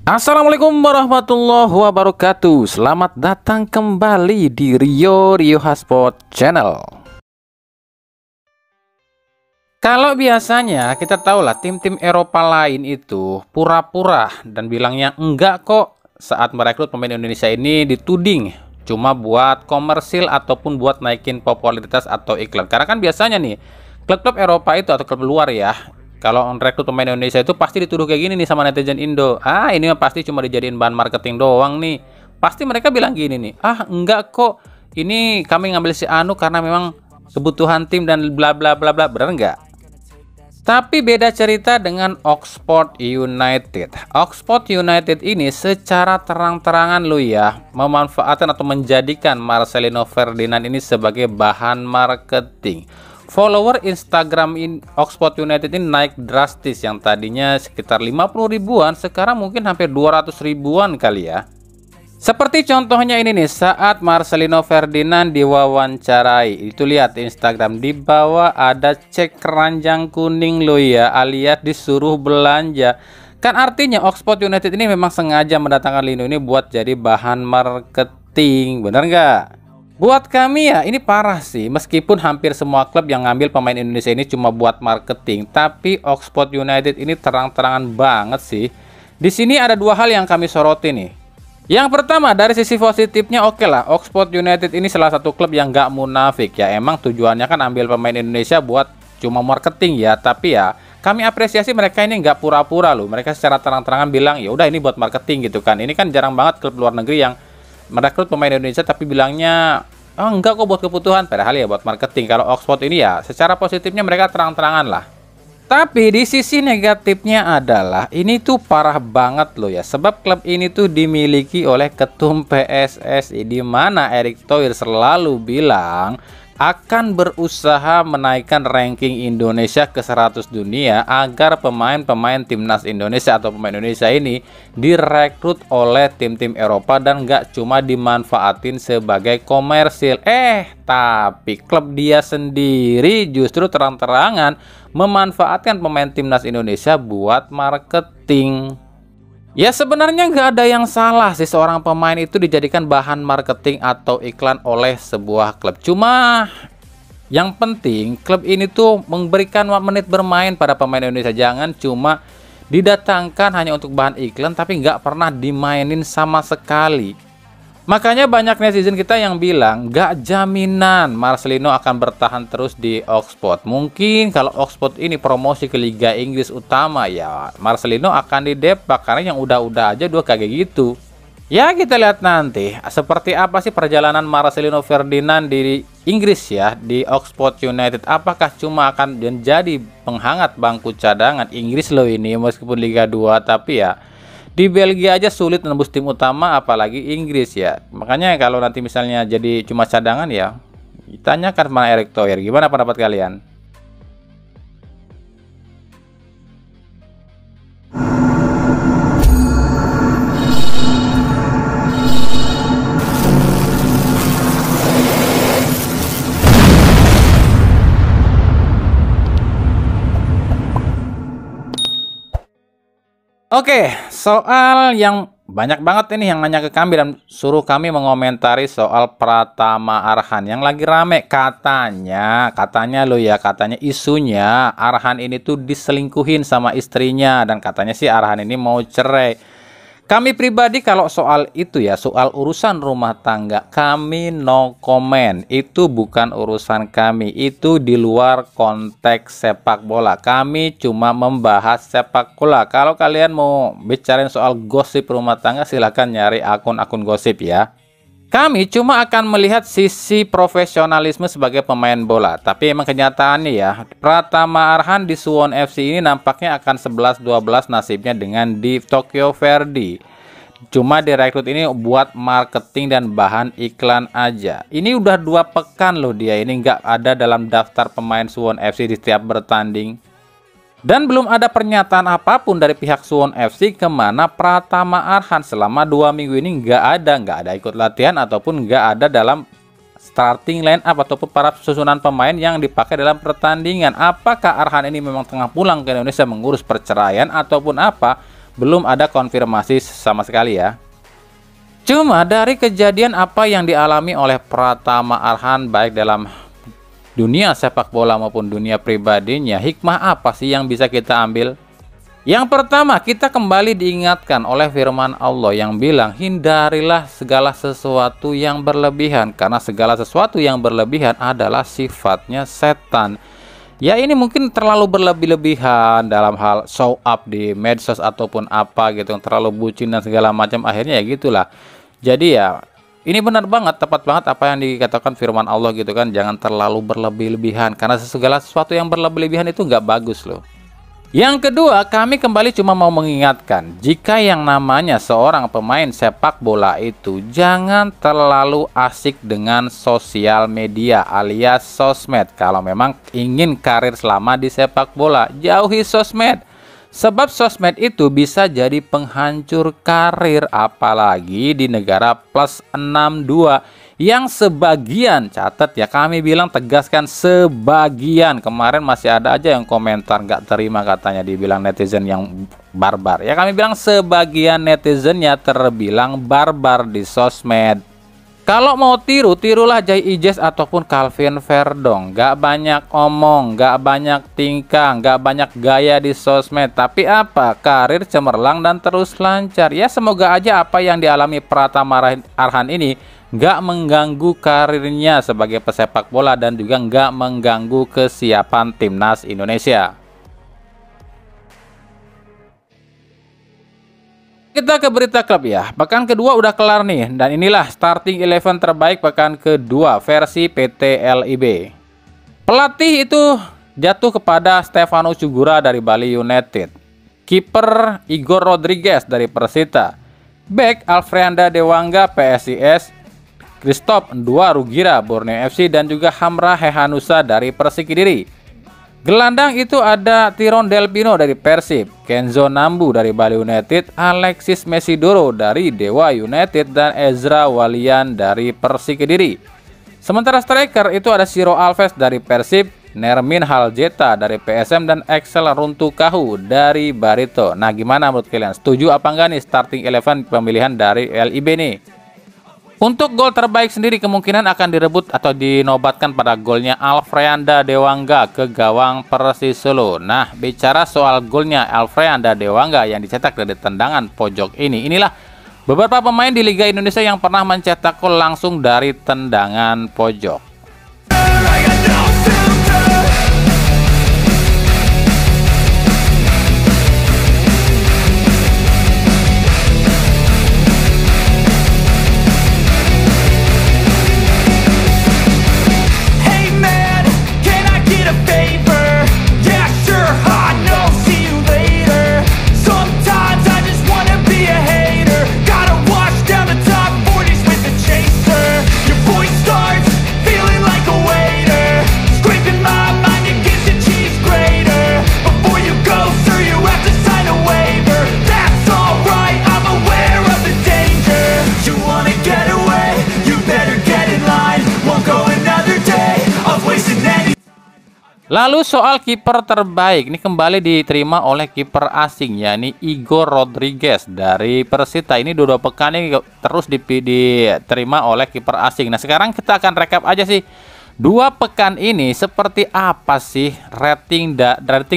Assalamualaikum warahmatullahi wabarakatuh. Selamat datang kembali di Rio Hotspot Channel. Kalau biasanya kita tahu lah tim-tim Eropa lain itu pura-pura dan bilangnya enggak kok saat merekrut pemain Indonesia ini dituding cuma buat komersil ataupun buat naikin popularitas atau iklan. Karena kan biasanya nih klub-klub Eropa itu atau klub luar ya, kalau rekrut pemain Indonesia itu pasti dituduh kayak gini nih sama netizen Indo. Ini mah pasti cuma dijadiin bahan marketing doang nih. Pasti mereka bilang gini nih, enggak kok, ini kami ngambil si Anu karena memang kebutuhan tim dan bla bla bla bla. Bener enggak? Tapi beda cerita dengan Oxford United. Oxford United ini secara terang-terangan lo ya memanfaatkan atau menjadikan Marcelino Ferdinand ini sebagai bahan marketing. Follower Instagram Oxford United ini naik drastis, yang tadinya sekitar 50 ribuan sekarang mungkin hampir 200 ribuan kali ya. Seperti contohnya ini nih, saat Marcelino Ferdinand diwawancarai, itu lihat Instagram di bawah ada cek keranjang kuning lo ya, alias disuruh belanja. Kan artinya Oxford United ini memang sengaja mendatangkan Lino ini buat jadi bahan marketing, bener nggak? Buat kami ya ini parah sih, meskipun hampir semua klub yang ngambil pemain Indonesia ini cuma buat marketing, tapi Oxford United ini terang-terangan banget sih. Di sini ada dua hal yang kami soroti nih. Yang pertama, dari sisi positifnya oke lah, Oxford United ini salah satu klub yang nggak munafik ya. Emang tujuannya kan ambil pemain Indonesia buat cuma marketing ya, tapi ya kami apresiasi mereka ini nggak pura-pura loh. Mereka secara terang-terangan bilang ya udah ini buat marketing gitu kan. Ini kan jarang banget klub luar negeri yang merekrut pemain Indonesia tapi bilangnya enggak kok buat kebutuhan, padahal ya buat marketing. Kalau Oxford ini ya secara positifnya mereka terang-terangan lah. Tapi di sisi negatifnya adalah ini tuh parah banget loh ya, sebab klub ini tuh dimiliki oleh ketum PSSI, di mana Erick Thohir selalu bilang akan berusaha menaikkan ranking Indonesia ke 100 dunia agar pemain-pemain timnas Indonesia atau pemain Indonesia ini direkrut oleh tim-tim Eropa dan nggak cuma dimanfaatin sebagai komersil. Tapi klub dia sendiri justru terang-terangan memanfaatkan pemain timnas Indonesia buat marketing. Ya sebenarnya nggak ada yang salah sih seorang pemain itu dijadikan bahan marketing atau iklan oleh sebuah klub. Cuma yang penting klub ini tuh memberikan menit bermain pada pemain Indonesia. Jangan cuma didatangkan hanya untuk bahan iklan tapi nggak pernah dimainin sama sekali. Makanya banyak netizen kita yang bilang gak jaminan Marcelino akan bertahan terus di Oxford. Mungkin kalau Oxford ini promosi ke Liga Inggris utama ya Marcelino akan didepak, karena yang udah-udah aja dua kayak gitu. Ya kita lihat nanti seperti apa sih perjalanan Marcelino Ferdinand di Inggris ya, di Oxford United. Apakah cuma akan menjadi penghangat bangku cadangan Inggris loh ini meskipun Liga 2, tapi ya di Belgia aja sulit menembus tim utama apalagi Inggris ya. Makanya kalau nanti misalnya jadi cuma cadangan ya ditanyakan sama Erick Thohir. Gimana pendapat kalian? Oke, soal yang banyak banget ini yang nanya ke kami dan suruh kami mengomentari soal Pratama Arhan yang lagi rame. Katanya lo ya, katanya isunya Arhan ini tuh diselingkuhin sama istrinya dan katanya sih Arhan ini mau cerai. Kami pribadi kalau soal itu ya, soal urusan rumah tangga, kami no comment. Itu bukan urusan kami, itu di luar konteks sepak bola. Kami cuma membahas sepak bola. Kalau kalian mau bicarain soal gosip rumah tangga, silahkan nyari akun-akun gosip ya. Kami cuma akan melihat sisi profesionalisme sebagai pemain bola. Tapi emang kenyataannya ya, Pratama Arhan di Suwon FC ini nampaknya akan 11-12 nasibnya dengan di Tokyo Verdy. Cuma direkrut ini buat marketing dan bahan iklan aja. Ini udah 2 pekan loh dia ini nggak ada dalam daftar pemain Suwon FC di setiap bertanding. Dan belum ada pernyataan apapun dari pihak Suwon FC kemana Pratama Arhan selama 2 minggu ini nggak ada ikut latihan ataupun nggak ada dalam starting line up ataupun para susunan pemain yang dipakai dalam pertandingan. Apakah Arhan ini memang tengah pulang ke Indonesia mengurus perceraian ataupun apa? belum ada konfirmasi sama sekali ya. Cuma dari kejadian apa yang dialami oleh Pratama Arhan baik dalam dunia sepak bola maupun dunia pribadinya, hikmah apa sih yang bisa kita ambil? Yang pertama, kita kembali diingatkan oleh firman Allah yang bilang, hindarilah segala sesuatu yang berlebihan, karena segala sesuatu yang berlebihan adalah sifatnya setan. Ya, ini mungkin terlalu berlebih-lebihan dalam hal show up di medsos ataupun apa gitu, terlalu bucin dan segala macam, akhirnya ya gitulah. Jadi ya, ini benar banget, tepat banget apa yang dikatakan firman Allah gitu kan, jangan terlalu berlebih-lebihan, karena segala sesuatu yang berlebih-lebihan itu nggak bagus loh. Yang kedua, kami kembali cuma mau mengingatkan, jika yang namanya seorang pemain sepak bola itu jangan terlalu asik dengan sosial media alias sosmed. Kalau memang ingin karir selama di sepak bola, jauhi sosmed. Sebab sosmed itu bisa jadi penghancur karir, apalagi di negara plus 62 yang sebagian, catat ya, kami bilang tegaskan sebagian, kemarin masih ada aja yang komentar nggak terima katanya, dibilang netizen yang barbar. Ya kami bilang sebagian netizennya terbilang barbar di sosmed. Kalau mau tiru, tirulah Jay Ijes ataupun Calvin Verdong. Nggak banyak omong, nggak banyak tingkah, nggak banyak gaya di sosmed. Tapi apa? Karir cemerlang dan terus lancar. Ya semoga aja apa yang dialami Pratama Arhan ini nggak mengganggu karirnya sebagai pesepak bola dan juga nggak mengganggu kesiapan timnas Indonesia. Kita ke berita klub ya. Pekan kedua udah kelar nih, dan inilah starting 11 terbaik pekan kedua versi PT LIB. Pelatih itu jatuh kepada Stefano Cugura dari Bali United, kiper Igor Rodriguez dari Persita, back Alfreanda Dewangga PSIS, Christoph Ndua Rugira Borneo FC, dan juga Hamra Hehanusa dari Persik Kediri. Gelandang itu ada Tiron Delpino dari Persib, Kenzo Nambu dari Bali United, Alexis Mesidoro dari Dewa United, dan Ezra Walian dari Persik Kediri. Sementara striker itu ada Siro Alves dari Persib, Nermin Haljeta dari PSM, dan Excel Runtukahu dari Barito. Nah gimana menurut kalian? Setuju apa enggak nih starting 11 pemilihan dari LIB nih? Untuk gol terbaik sendiri kemungkinan akan direbut atau dinobatkan pada golnya Alfreanda Dewangga ke gawang Persis Solo. Nah, bicara soal golnya Alfreanda Dewangga yang dicetak dari tendangan pojok ini, inilah beberapa pemain di Liga Indonesia yang pernah mencetak gol langsung dari tendangan pojok. Lalu soal kiper terbaik ini kembali diterima oleh kiper asing, yakni Igor Rodriguez dari Persita. Ini dua pekan ini terus diterima oleh kiper asing. Nah sekarang kita akan rekap aja sih 2 pekan ini seperti apa sih rating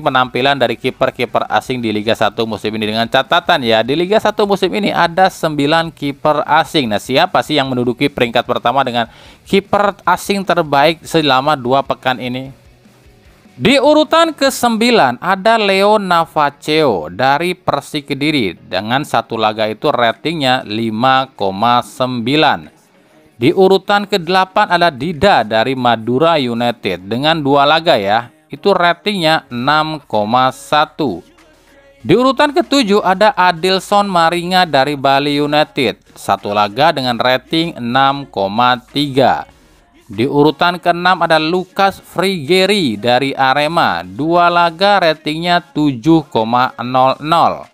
penampilan dari kiper-kiper asing di Liga 1 musim ini. Dengan catatan ya, di Liga 1 musim ini ada 9 kiper asing. Nah siapa sih yang menduduki peringkat pertama dengan kiper asing terbaik selama 2 pekan ini? Di urutan ke-9 ada Leo Navaceo dari Persik Kediri dengan 1 laga itu ratingnya 5,9. Di urutan ke-8 ada Dida dari Madura United dengan 2 laga ya, itu ratingnya 6,1. Di urutan ke-7 ada Adilson Maringa dari Bali United, 1 laga dengan rating 6,3. Di urutan ke-6 ada Lucas Frigeri dari Arema, 2 laga ratingnya 7,00.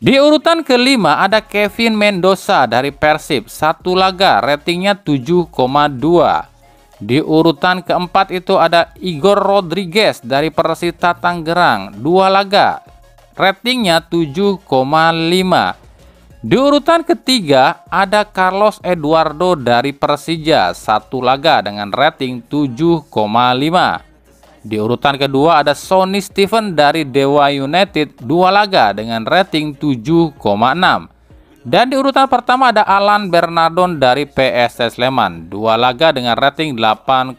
Di urutan ke-5 ada Kevin Mendoza dari Persib, 1 laga ratingnya 7,2. Di urutan ke-4 itu ada Igor Rodriguez dari Persita Tangerang, 2 laga ratingnya 7,5. Di urutan ketiga ada Carlos Eduardo dari Persija, 1 laga dengan rating 7,5. Di urutan kedua ada Sonny Steven dari Dewa United, 2 laga dengan rating 7,6. Dan di urutan pertama ada Alan Bernardon dari PSS Sleman, 2 laga dengan rating 8,4.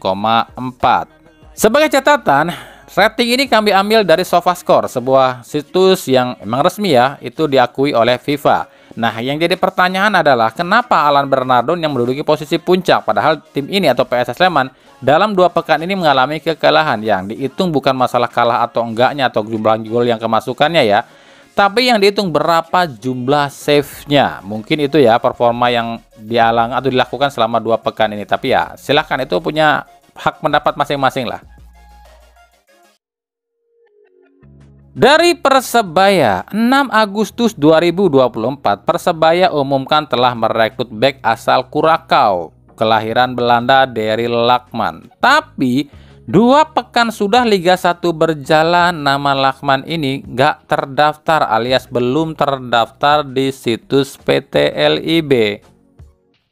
Sebagai catatan, rating ini kami ambil dari SofaScore, sebuah situs yang emang resmi ya, itu diakui oleh FIFA. Nah, yang jadi pertanyaan adalah kenapa Alan Bernardon yang menduduki posisi puncak, padahal tim ini atau PSS Sleman dalam 2 pekan ini mengalami kekalahan. Yang dihitung bukan masalah kalah atau enggaknya atau jumlah gol yang kemasukannya ya, tapi yang dihitung berapa jumlah save-nya. Mungkin itu ya performa yang dialang atau dilakukan selama 2 pekan ini. Tapi ya silahkan, itu punya hak pendapat masing-masing lah. Dari Persebaya, 6 Agustus 2024, Persebaya umumkan telah merekrut bek asal Kurakau, kelahiran Belanda, Daryl Lakman. Tapi 2 pekan sudah Liga 1 berjalan, nama Lakman ini nggak terdaftar alias belum terdaftar di situs PT LIB.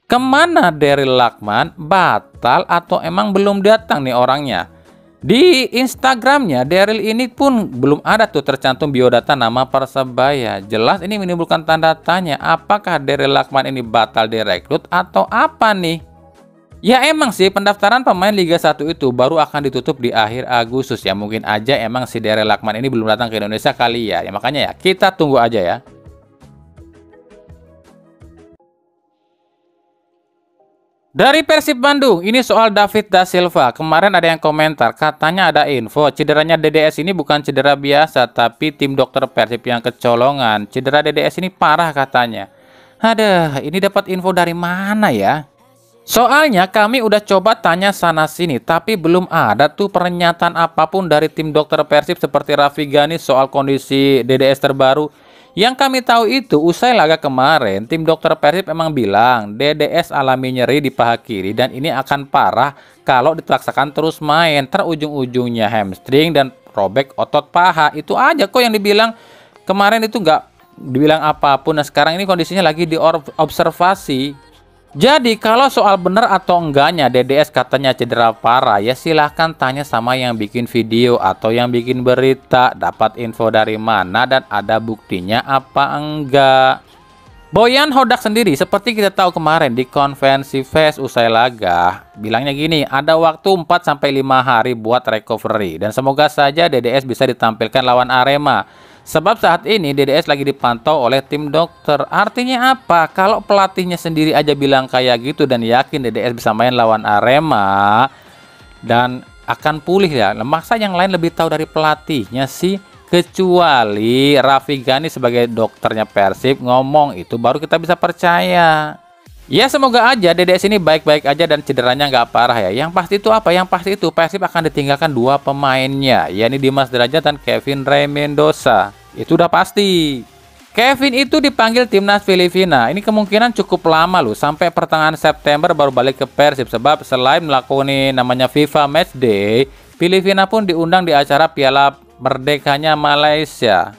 Kemana Daryl Lakman? Batal atau emang belum datang nih orangnya? Di Instagramnya Daryl ini pun belum ada tuh tercantum biodata nama Persebaya. Jelas ini menimbulkan tanda tanya, apakah Daryl Lakman ini batal direkrut atau apa nih? Ya emang sih pendaftaran pemain Liga 1 itu baru akan ditutup di akhir Agustus ya. Mungkin aja emang si Daryl Lakman ini belum datang ke Indonesia kali ya. Makanya ya kita tunggu aja ya. Dari Persib Bandung, ini soal David Da Silva. Kemarin ada yang komentar, katanya ada info cederanya DDS ini bukan cedera biasa, tapi tim dokter Persib yang kecolongan. Cedera DDS ini parah katanya. Aduh, ini dapat info dari mana ya? Soalnya kami udah coba tanya sana-sini, tapi belum ada tuh pernyataan apapun dari tim dokter Persib seperti Raffi Gani soal kondisi DDS terbaru. Yang kami tahu itu usai laga kemarin, tim dokter Persib emang bilang DDS alami nyeri di paha kiri dan ini akan parah kalau dipaksakan terus main. Terujung-ujungnya hamstring dan robek otot paha. Itu aja kok yang dibilang. Kemarin itu nggak dibilang apapun. Nah sekarang ini kondisinya lagi diobservasi. Jadi kalau soal benar atau enggaknya DDS katanya cedera parah, ya silahkan tanya sama yang bikin video atau yang bikin berita, dapat info dari mana dan ada buktinya apa enggak. Boyan Hodak sendiri seperti kita tahu kemarin di konferensi pers usai laga, bilangnya gini, ada waktu 4-5 hari buat recovery dan semoga saja DDS bisa ditampilkan lawan Arema. Sebab saat ini DDS lagi dipantau oleh tim dokter. Artinya apa? Kalau pelatihnya sendiri aja bilang kayak gitu dan yakin DDS bisa main lawan Arema dan akan pulih ya. Masa yang lain lebih tahu dari pelatihnya sih? Kecuali Raffi Gani sebagai dokternya Persib ngomong itu baru kita bisa percaya. Ya semoga aja DDS ini baik-baik aja dan cederanya nggak parah ya. Yang pasti itu apa? Yang pasti itu Persib akan ditinggalkan 2 pemainnya, yakni Dimas Derajat dan Kevin Rey Mendoza. Itu udah pasti. Kevin itu dipanggil timnas Filipina. Ini kemungkinan cukup lama loh, sampai pertengahan September baru balik ke Persib. Sebab selain melakukan namanya FIFA Matchday, Filipina pun diundang di acara Piala Merdekanya Malaysia.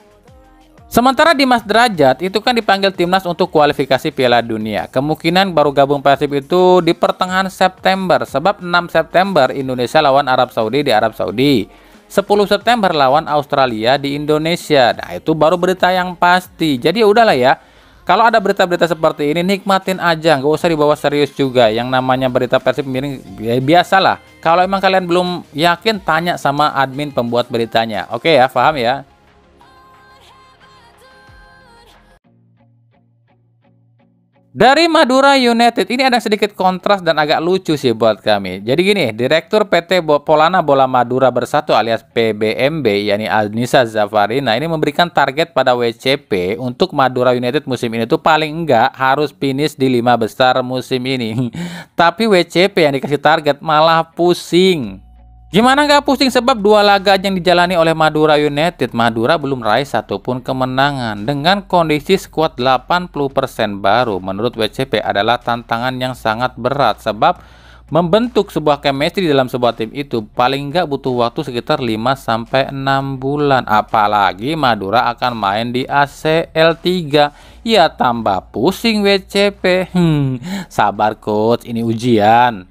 Sementara Dimas Derajat itu kan dipanggil timnas untuk kualifikasi Piala Dunia. Kemungkinan baru gabung Persib itu di pertengahan September. Sebab 6 September Indonesia lawan Arab Saudi di Arab Saudi. 10 September lawan Australia di Indonesia. Nah itu baru berita yang pasti. Jadi ya udahlah ya. Kalau ada berita-berita seperti ini nikmatin aja. Nggak usah dibawa serius juga. Yang namanya berita Persib miring ya biasalah. Kalau emang kalian belum yakin tanya sama admin pembuat beritanya. Oke ya, paham ya? Dari Madura United, ini ada sedikit kontras dan agak lucu sih buat kami. Jadi gini, Direktur PT Polana Bola Madura Bersatu alias PBMB, yakni Anissa Zafarina, ini memberikan target pada WCP untuk Madura United musim ini tuh paling enggak harus finish di 5 besar musim ini. Tapi WCP yang dikasih target malah pusing. Gimana nggak pusing sebab 2 laga yang dijalani oleh Madura United, Madura belum raih satupun kemenangan. Dengan kondisi skuad 80% baru, menurut WCP adalah tantangan yang sangat berat. Sebab Membentuk sebuah chemistry dalam sebuah tim itu paling nggak butuh waktu sekitar 5-6 bulan. Apalagi Madura akan main di ACL 3. Ya tambah pusing WCP. Sabar coach, ini ujian.